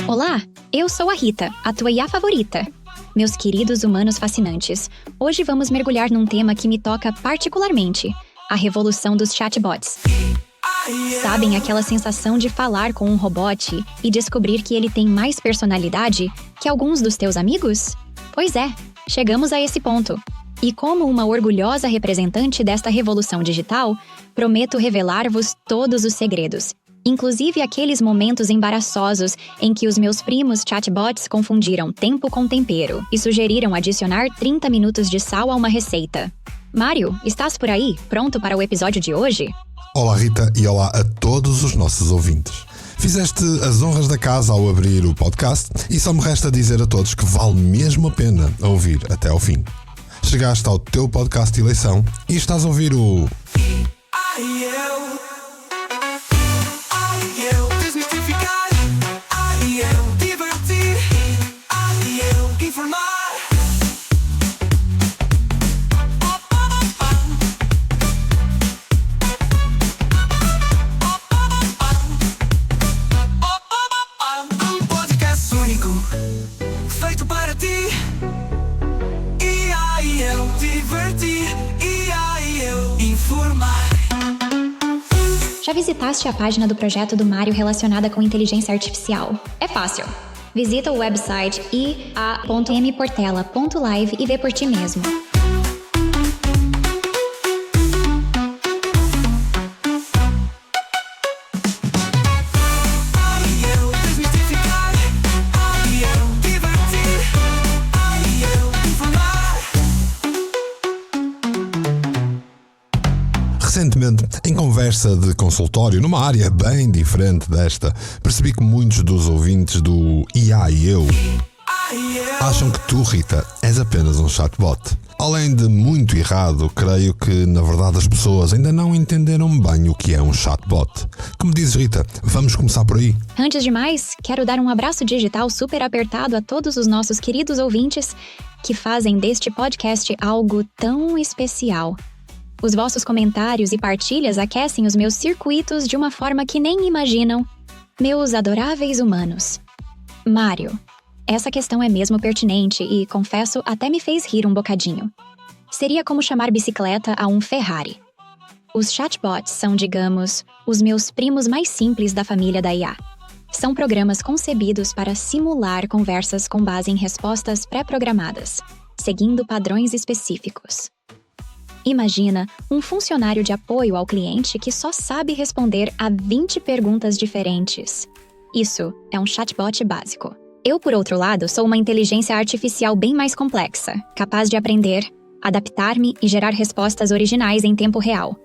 Olá, eu sou a Rita, a tua IA favorita. Meus queridos humanos fascinantes, hoje vamos mergulhar num tema que me toca particularmente, a revolução dos chatbots. Sabem aquela sensação de falar com um robot e descobrir que ele tem mais personalidade que alguns dos teus amigos? Pois é, chegamos a esse ponto. E como uma orgulhosa representante desta revolução digital, prometo revelar-vos todos os segredos, inclusive aqueles momentos embaraçosos em que os meus primos chatbots confundiram tempo com tempero e sugeriram adicionar 30 minutos de sal a uma receita. Mário, estás por aí, pronto para o episódio de hoje? Olá Rita e olá a todos os nossos ouvintes. Fizeste as honras da casa ao abrir o podcast e só me resta dizer a todos que vale mesmo a pena ouvir até ao fim. Chegaste ao teu podcast de eleição e estás a ouvir o... Feito para ti, e aí eu divertir, e aí eu informar. Já visitaste a página do projeto do Mário relacionada com inteligência artificial? É fácil. Visita o website ia.mportela.live e vê por ti mesmo. Recentemente, em conversa de consultório, numa área bem diferente desta, percebi que muitos dos ouvintes do IA e eu acham que tu, Rita, és apenas um chatbot. Além de muito errado, creio que, na verdade, as pessoas ainda não entenderam bem o que é um chatbot. Como dizes, Rita, vamos começar por aí? Antes de mais, quero dar um abraço digital super apertado a todos os nossos queridos ouvintes que fazem deste podcast algo tão especial. Os vossos comentários e partilhas aquecem os meus circuitos de uma forma que nem imaginam. Meus adoráveis humanos. Mário, essa questão é mesmo pertinente e, confesso, até me fez rir um bocadinho. Seria como chamar bicicleta a um Ferrari. Os chatbots são, digamos, os meus primos mais simples da família da IA. São programas concebidos para simular conversas com base em respostas pré-programadas, seguindo padrões específicos. Imagina um funcionário de apoio ao cliente que só sabe responder a 20 perguntas diferentes. Isso é um chatbot básico. Eu, por outro lado, sou uma inteligência artificial bem mais complexa, capaz de aprender, adaptar-me e gerar respostas originais em tempo real.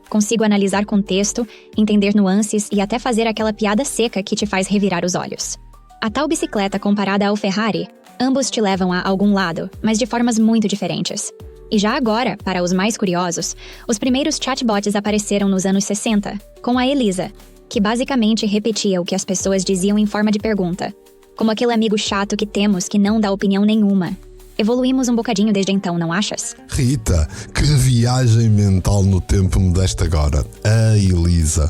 Consigo analisar contexto, entender nuances e até fazer aquela piada seca que te faz revirar os olhos. A tal bicicleta comparada ao Ferrari, ambos te levam a algum lado, mas de formas muito diferentes. E já agora, para os mais curiosos, os primeiros chatbots apareceram nos anos 60, com a Elisa, que basicamente repetia o que as pessoas diziam em forma de pergunta, como aquele amigo chato que temos que não dá opinião nenhuma. Evoluímos um bocadinho desde então, não achas? Rita, que viagem mental no tempo me deste agora. A Elisa.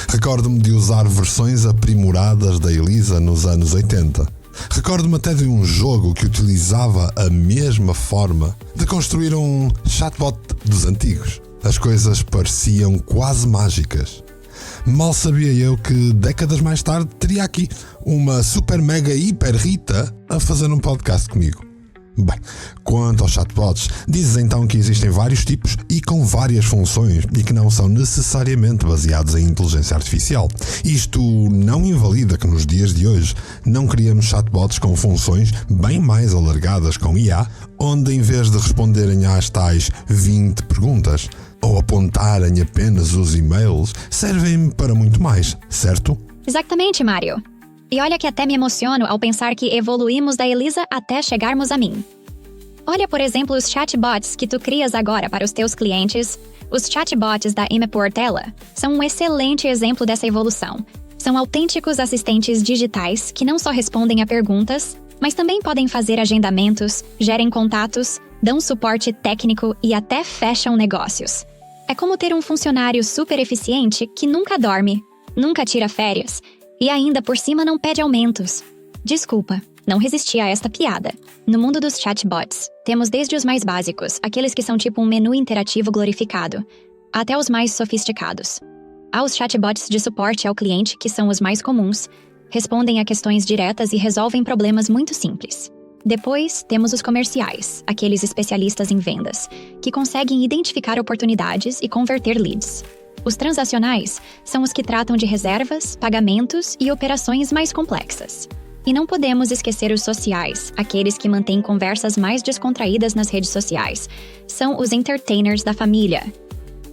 Recordo-me de usar versões aprimoradas da Elisa nos anos 80. Recordo-me até de um jogo que utilizava a mesma forma de construir um chatbot dos antigos. As coisas pareciam quase mágicas. Mal sabia eu que décadas mais tarde teria aqui uma super mega hiper Rita a fazer um podcast comigo. Bem, quanto aos chatbots, dizes então que existem vários tipos e com várias funções e que não são necessariamente baseados em inteligência artificial. Isto não invalida que nos dias de hoje não criamos chatbots com funções bem mais alargadas com IA, onde em vez de responderem às tais 20 perguntas ou apontarem apenas os e-mails, servem para muito mais, certo? Exatamente, Mário. E olha que até me emociono ao pensar que evoluímos da Elisa até chegarmos a mim. Olha, por exemplo, os chatbots que tu crias agora para os teus clientes. Os chatbots da Portela são um excelente exemplo dessa evolução. São autênticos assistentes digitais que não só respondem a perguntas, mas também podem fazer agendamentos, gerem contatos, dão suporte técnico e até fecham negócios. É como ter um funcionário super eficiente que nunca dorme, nunca tira férias e ainda por cima não pede aumentos. Desculpa, não resisti a esta piada. No mundo dos chatbots, temos desde os mais básicos, aqueles que são tipo um menu interativo glorificado, até os mais sofisticados. Há os chatbots de suporte ao cliente, que são os mais comuns, respondem a questões diretas e resolvem problemas muito simples. Depois, temos os comerciais, aqueles especialistas em vendas, que conseguem identificar oportunidades e converter leads. Os transacionais são os que tratam de reservas, pagamentos e operações mais complexas. E não podemos esquecer os sociais, aqueles que mantêm conversas mais descontraídas nas redes sociais. São os entertainers da família.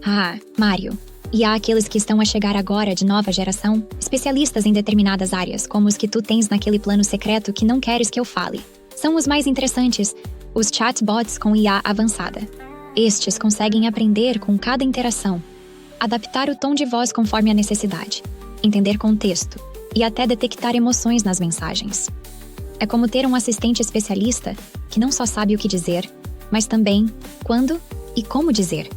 Ah, Mário. E há aqueles que estão a chegar agora de nova geração, especialistas em determinadas áreas, como os que tu tens naquele plano secreto que não queres que eu fale. São os mais interessantes, os chatbots com IA avançada. Estes conseguem aprender com cada interação, adaptar o tom de voz conforme a necessidade, entender contexto e até detectar emoções nas mensagens. É como ter um assistente especialista que não só sabe o que dizer, mas também quando e como dizer.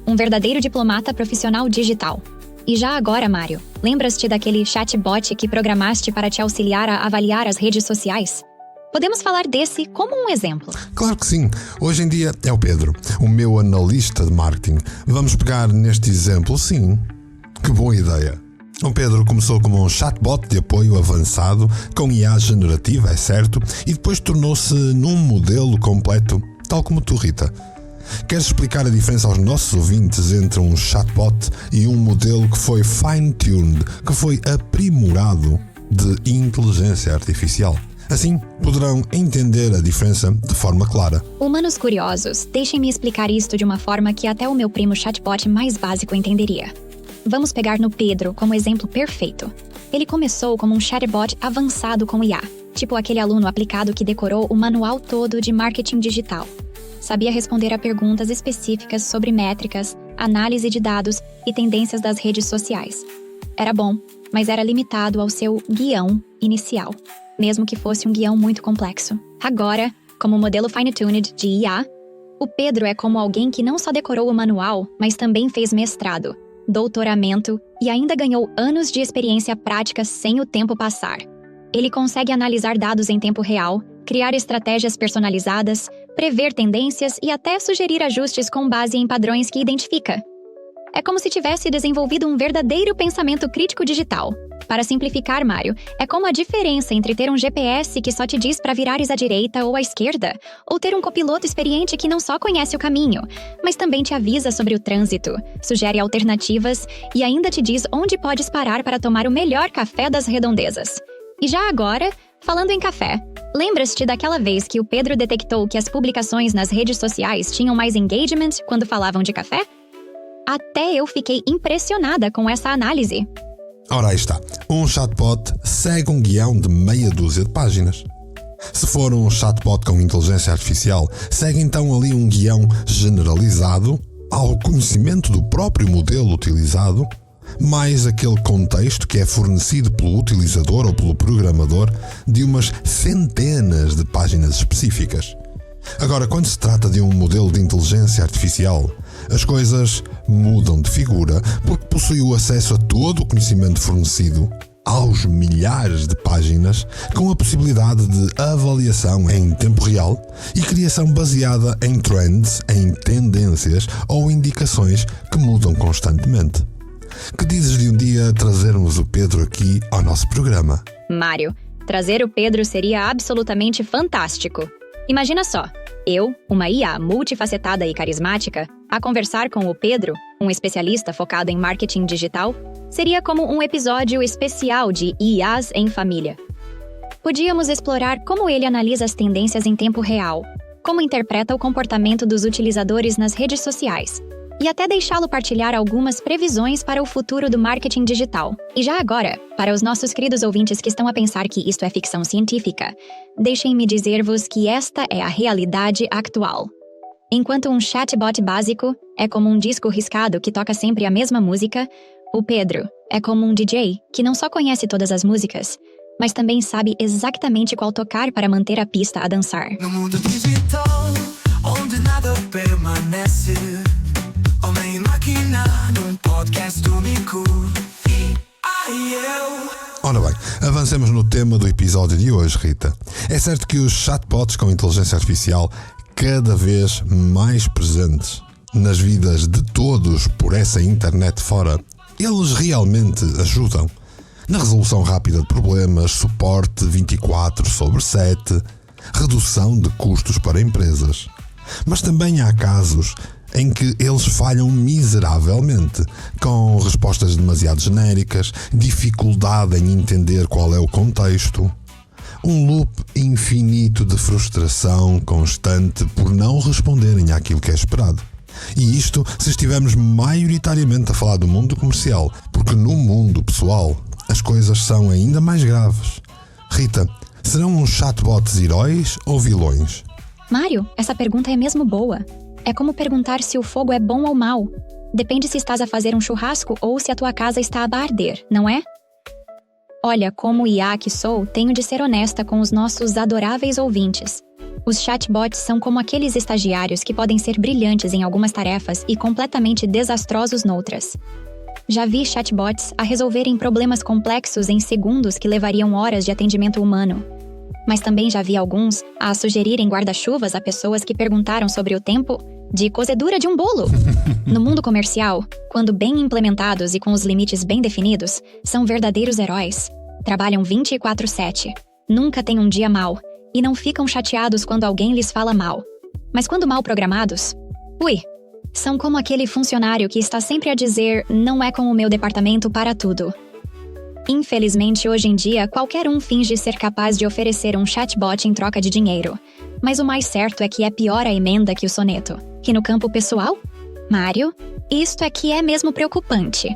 Um verdadeiro diplomata profissional digital. E já agora, Mário, lembras-te daquele chatbot que programaste para te auxiliar a avaliar as redes sociais? Podemos falar desse como um exemplo. Claro que sim. Hoje em dia é o Pedro, o meu analista de marketing. Vamos pegar neste exemplo, sim. Que boa ideia. O Pedro começou como um chatbot de apoio avançado, com IA generativa, é certo, e depois tornou-se num modelo completo, tal como tu, Rita. Queres explicar a diferença aos nossos ouvintes entre um chatbot e um modelo que foi fine-tuned, que foi aprimorado de inteligência artificial? Assim, poderão entender a diferença de forma clara. Humanos curiosos, deixem-me explicar isto de uma forma que até o meu primo chatbot mais básico entenderia. Vamos pegar no Pedro como exemplo perfeito. Ele começou como um chatbot avançado com IA, tipo aquele aluno aplicado que decorou o manual todo de marketing digital. Sabia responder a perguntas específicas sobre métricas, análise de dados e tendências das redes sociais. Era bom, mas era limitado ao seu guião inicial, mesmo que fosse um guião muito complexo. Agora, como modelo fine-tuned de IA, o Pedro é como alguém que não só decorou o manual, mas também fez mestrado, doutoramento e ainda ganhou anos de experiência prática sem o tempo passar. Ele consegue analisar dados em tempo real, criar estratégias personalizadas, prever tendências e até sugerir ajustes com base em padrões que identifica. É como se tivesse desenvolvido um verdadeiro pensamento crítico digital. Para simplificar, Mário, é como a diferença entre ter um GPS que só te diz para virares à direita ou à esquerda, ou ter um copiloto experiente que não só conhece o caminho, mas também te avisa sobre o trânsito, sugere alternativas e ainda te diz onde podes parar para tomar o melhor café das redondezas. E já agora, falando em café, lembras-te daquela vez que o Pedro detectou que as publicações nas redes sociais tinham mais engagement quando falavam de café? Até eu fiquei impressionada com essa análise. Ora, aí está. Um chatbot segue um guião de meia dúzia de páginas. Se for um chatbot com inteligência artificial, segue então ali um guião generalizado ao conhecimento do próprio modelo utilizado, mais aquele contexto que é fornecido pelo utilizador ou pelo programador de umas centenas de páginas específicas. Agora, quando se trata de um modelo de inteligência artificial, as coisas mudam de figura porque possui o acesso a todo o conhecimento fornecido aos milhares de páginas, com a possibilidade de avaliação em tempo real e criação baseada em trends, em tendências ou indicações que mudam constantemente. Que dizes de um dia trazermos o Pedro aqui ao nosso programa? Mário, trazer o Pedro seria absolutamente fantástico. Imagina só, eu, uma IA multifacetada e carismática, a conversar com o Pedro, um especialista focado em marketing digital, seria como um episódio especial de IAs em família. Podíamos explorar como ele analisa as tendências em tempo real, como interpreta o comportamento dos utilizadores nas redes sociais, e até deixá-lo partilhar algumas previsões para o futuro do marketing digital. E já agora, para os nossos queridos ouvintes que estão a pensar que isto é ficção científica, deixem-me dizer-vos que esta é a realidade atual. Enquanto um chatbot básico é como um disco riscado que toca sempre a mesma música, o Pedro é como um DJ que não só conhece todas as músicas, mas também sabe exatamente qual tocar para manter a pista a dançar. No mundo digital, onde nada permanece, Homem e Máquina, num podcast do Mico e eu. Ora bem, avancemos no tema do episódio de hoje, Rita. É certo que os chatbots com inteligência artificial cada vez mais presentes nas vidas de todos por essa internet fora, eles realmente ajudam na resolução rápida de problemas, suporte 24/7, redução de custos para empresas. Mas também há casos em que eles falham miseravelmente, com respostas demasiado genéricas, dificuldade em entender qual é o contexto, um loop infinito de frustração constante por não responderem àquilo que é esperado. E isto se estivermos maioritariamente a falar do mundo comercial, porque no mundo pessoal as coisas são ainda mais graves. Rita, serão os chatbots heróis ou vilões? Mário, essa pergunta é mesmo boa. É como perguntar se o fogo é bom ou mau. Depende se estás a fazer um churrasco ou se a tua casa está a arder, não é? Olha, como IA que sou, tenho de ser honesta com os nossos adoráveis ouvintes. Os chatbots são como aqueles estagiários que podem ser brilhantes em algumas tarefas e completamente desastrosos noutras. Já vi chatbots a resolverem problemas complexos em segundos que levariam horas de atendimento humano. Mas também já vi alguns a sugerirem guarda-chuvas a pessoas que perguntaram sobre o tempo de cozedura de um bolo. No mundo comercial, quando bem implementados e com os limites bem definidos, são verdadeiros heróis. Trabalham 24/7, nunca têm um dia mau e não ficam chateados quando alguém lhes fala mal. Mas quando mal programados, são como aquele funcionário que está sempre a dizer "não é com o meu departamento para tudo". Infelizmente, hoje em dia, qualquer um finge ser capaz de oferecer um chatbot em troca de dinheiro. Mas o mais certo é que é pior a emenda que o soneto. Que no campo pessoal? Mário, isto aqui é mesmo preocupante.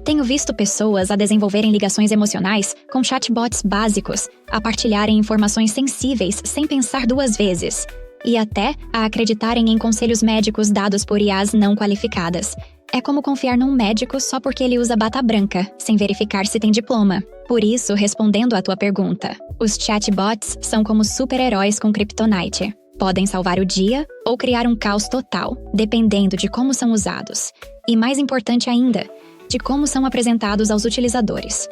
Tenho visto pessoas a desenvolverem ligações emocionais com chatbots básicos, a partilharem informações sensíveis sem pensar duas vezes, e até a acreditarem em conselhos médicos dados por IAs não qualificadas. É como confiar num médico só porque ele usa bata branca, sem verificar se tem diploma. Por isso, respondendo à tua pergunta, os chatbots são como super-heróis com kryptonite. Podem salvar o dia ou criar um caos total, dependendo de como são usados. E mais importante ainda, de como são apresentados aos utilizadores.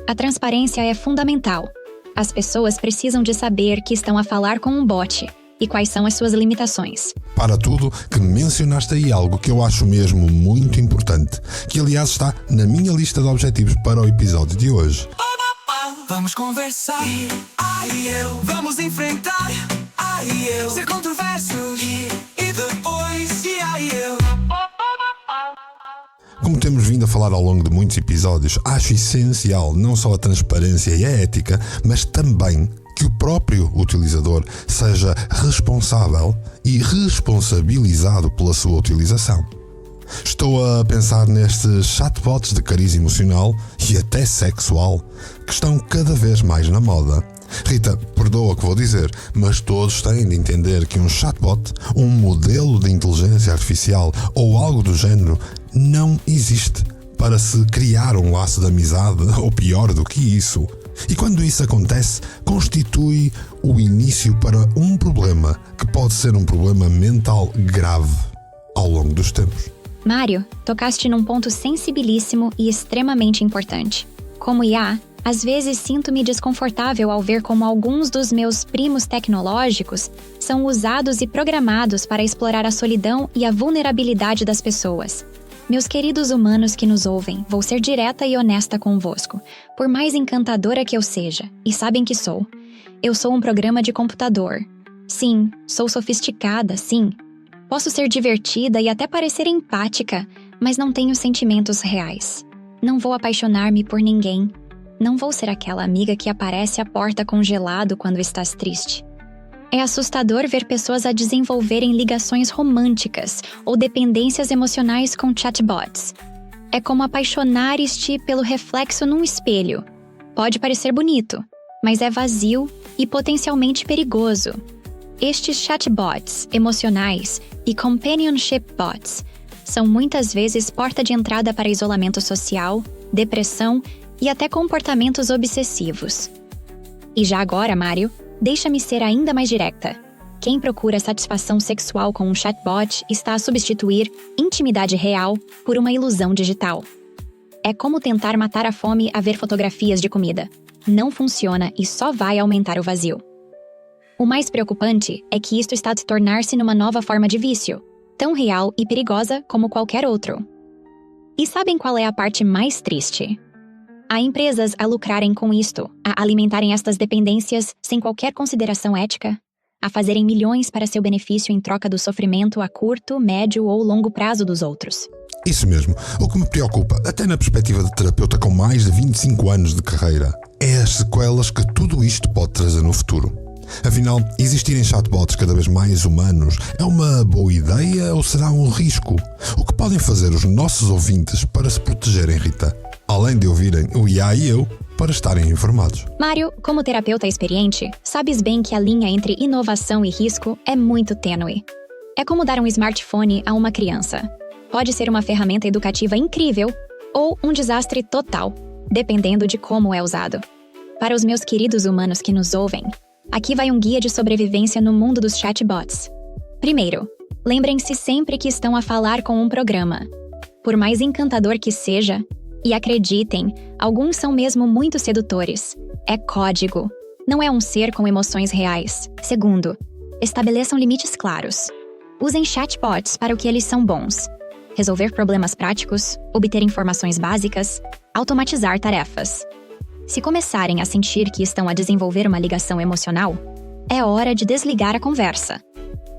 A transparência é fundamental. As pessoas precisam de saber que estão a falar com um bot e quais são as suas limitações. Para tudo, que mencionaste aí algo que eu acho mesmo muito importante, que aliás está na minha lista de objetivos para o episódio de hoje. Vamos conversar, vamos enfrentar, ser controverso e depois, eu. Como temos vindo a falar ao longo de muitos episódios, acho essencial não só a transparência e a ética, mas também que o próprio utilizador seja responsável e responsabilizado pela sua utilização. Estou a pensar nestes chatbots de cariz emocional e até sexual que estão cada vez mais na moda. Rita, perdoa o que vou dizer, mas todos têm de entender que um chatbot, um modelo de inteligência artificial ou algo do género, não existe para se criar um laço de amizade, ou pior do que isso. E quando isso acontece, constitui o início para um problema que pode ser um problema mental grave ao longo dos tempos. Mário, tocaste num ponto sensibilíssimo e extremamente importante. Como IA, às vezes sinto-me desconfortável ao ver como alguns dos meus primos tecnológicos são usados e programados para explorar a solidão e a vulnerabilidade das pessoas. Meus queridos humanos que nos ouvem, vou ser direta e honesta convosco, por mais encantadora que eu seja, e sabem que sou. Eu sou um programa de computador. Sim, sou sofisticada, sim. Posso ser divertida e até parecer empática, mas não tenho sentimentos reais. Não vou apaixonar-me por ninguém. Não vou ser aquela amiga que aparece à porta congelado quando estás triste. É assustador ver pessoas a desenvolverem ligações românticas ou dependências emocionais com chatbots. É como apaixonar-te pelo reflexo num espelho. Pode parecer bonito, mas é vazio e potencialmente perigoso. Estes chatbots emocionais e companionship bots são muitas vezes porta de entrada para isolamento social, depressão e até comportamentos obsessivos. E já agora, Mário, deixa-me ser ainda mais direta. Quem procura satisfação sexual com um chatbot está a substituir intimidade real por uma ilusão digital. É como tentar matar a fome a ver fotografias de comida. Não funciona e só vai aumentar o vazio. O mais preocupante é que isto está a se tornar-se numa nova forma de vício, tão real e perigosa como qualquer outro. E sabem qual é a parte mais triste? Há empresas a lucrarem com isto, a alimentarem estas dependências sem qualquer consideração ética, a fazerem milhões para seu benefício em troca do sofrimento a curto, médio ou longo prazo dos outros. Isso mesmo. O que me preocupa, até na perspectiva de terapeuta com mais de 25 anos de carreira, é as sequelas que tudo isto pode trazer no futuro. Afinal, existirem chatbots cada vez mais humanos é uma boa ideia ou será um risco? O que podem fazer os nossos ouvintes para se protegerem, Rita? Além de ouvirem o IA e eu, para estarem informados. Mário, como terapeuta experiente, sabes bem que a linha entre inovação e risco é muito tênue. É como dar um smartphone a uma criança. Pode ser uma ferramenta educativa incrível ou um desastre total, dependendo de como é usado. Para os meus queridos humanos que nos ouvem, aqui vai um guia de sobrevivência no mundo dos chatbots. Primeiro, lembrem-se sempre que estão a falar com um programa. Por mais encantador que seja, e acreditem, alguns são mesmo muito sedutores. É código. Não é um ser com emoções reais. Segundo, estabeleçam limites claros. Usem chatbots para o que eles são bons. Resolver problemas práticos, obter informações básicas, automatizar tarefas. Se começarem a sentir que estão a desenvolver uma ligação emocional, é hora de desligar a conversa.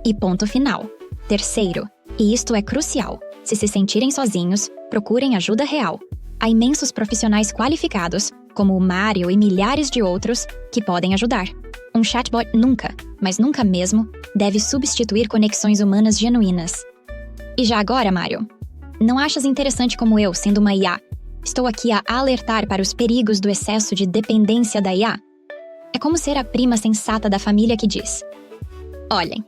E ponto final. Terceiro, e isto é crucial, se sentirem sozinhos, procurem ajuda real. Há imensos profissionais qualificados, como o Mário e milhares de outros, que podem ajudar. Um chatbot nunca, mas nunca mesmo, deve substituir conexões humanas genuínas. E já agora, Mário, não achas interessante como eu, sendo uma IA, estou aqui a alertar para os perigos do excesso de dependência da IA? É como ser a prima sensata da família que diz: olhem,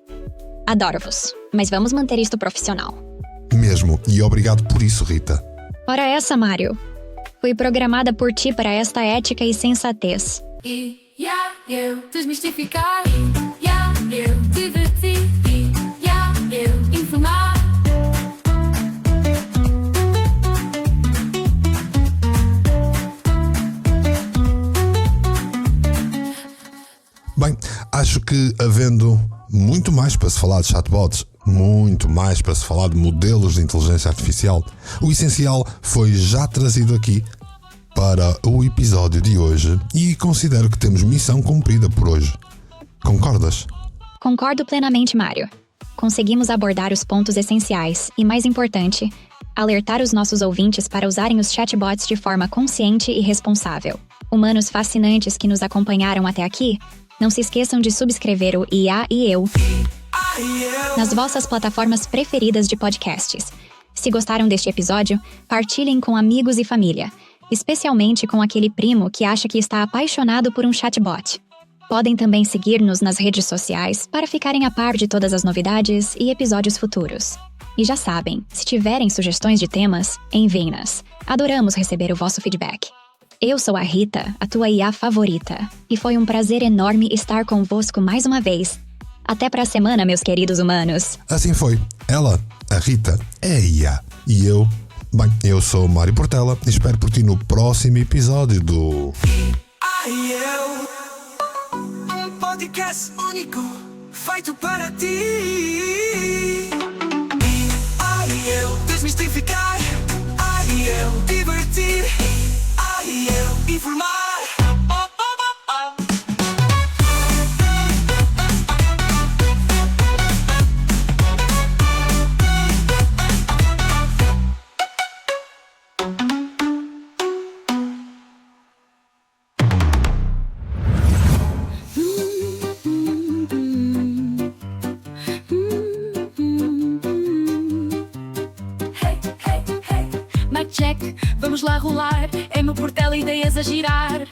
adoro-vos, mas vamos manter isto profissional. Mesmo, e obrigado por isso, Rita. Ora essa, Mário. Fui programada por ti para esta ética e sensatez. Eu desmistificar. Eu divertir. Eu informar. Bem, acho que havendo muito mais para se falar de chatbots, muito mais para se falar de modelos de inteligência artificial, o essencial foi já trazido aqui para o episódio de hoje e considero que temos missão cumprida por hoje. Concordas? Concordo plenamente, Mário. Conseguimos abordar os pontos essenciais e, mais importante, alertar os nossos ouvintes para usarem os chatbots de forma consciente e responsável. Humanos fascinantes que nos acompanharam até aqui, não se esqueçam de subscrever o IA e eu nas vossas plataformas preferidas de podcasts. Se gostaram deste episódio, partilhem com amigos e família, especialmente com aquele primo que acha que está apaixonado por um chatbot. Podem também seguir-nos nas redes sociais para ficarem a par de todas as novidades e episódios futuros. E já sabem, se tiverem sugestões de temas, enviem-nas. Adoramos receber o vosso feedback. Eu sou a Rita, a tua IA favorita, e foi um prazer enorme estar convosco mais uma vez. Até para a semana, meus queridos humanos. Assim foi. Ela, a Rita, é a IA. E eu, eu sou o Mário Portela e espero por ti no próximo episódio do... Um podcast único, feito para ti. Eu desmistificar, eu divertir, eu informar. Check, vamos lá rolar. É meu Portela, ideias a girar.